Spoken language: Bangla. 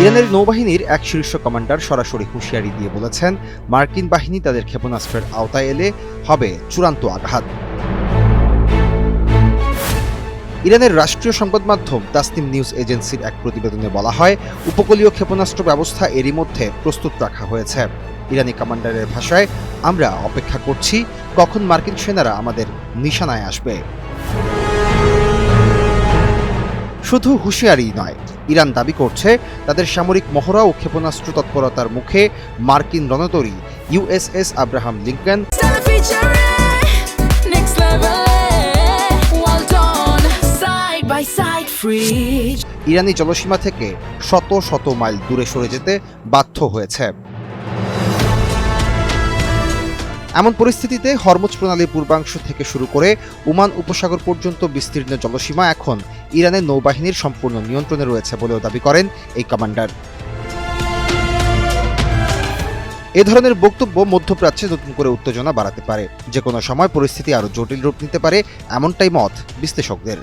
ইরানের নৌবাহিনীর এক শীর্ষ কমান্ডার সরাসরি হুঁশিয়ারি দিয়ে বলেছেন, মার্কিন বাহিনী তাদের ক্ষেপণাস্ত্রের আওতায় এলে হবে চূড়ান্ত আঘাত। ইরানের রাষ্ট্রীয় সংবাদ মাধ্যম তাসনিম নিউজ এজেন্সির এক প্রতিবেদনে বলা হয়, উপকূলীয় ক্ষেপণাস্ত্র ব্যবস্থা এরই মধ্যে প্রস্তুত রাখা হয়েছে। ইরানি কমান্ডারের ভাষায়, আমরা অপেক্ষা করছি কখন মার্কিন সেনারা আমাদের নিশানায় আসবে। শুধু হুঁশিয়ারি নয়, ইরান দাবি করছে তাদের সামরিক মহড়া ও ক্ষেপণাস্ত্র তৎপরতার মুখে মার্কিন রণতরী ইউএসএস আব্রাহাম লিঙ্কন ইরানি জলসীমা থেকে শত শত মাইল দূরে সরে যেতে বাধ্য হয়েছে। এমন পরিস্থিতিতে হরমুজ প্রণালীর পূর্বাংশ থেকে শুরু করে ওমান উপসাগর পর্যন্ত বিস্তীর্ণ জলসীমা এখন ইরানের নৌবাহিনীর সম্পূর্ণ নিয়ন্ত্রণে রয়েছে বলেও দাবি করেন এই কমান্ডার। এ ধরনের বক্তব্য মধ্যপ্রাচ্যে নতুন করে উত্তেজনা বাড়াতে পারে, যে কোনো সময় পরিস্থিতি আরও জটিল রূপ নিতে পারে, এমনটাই মত বিশ্লেষকদের।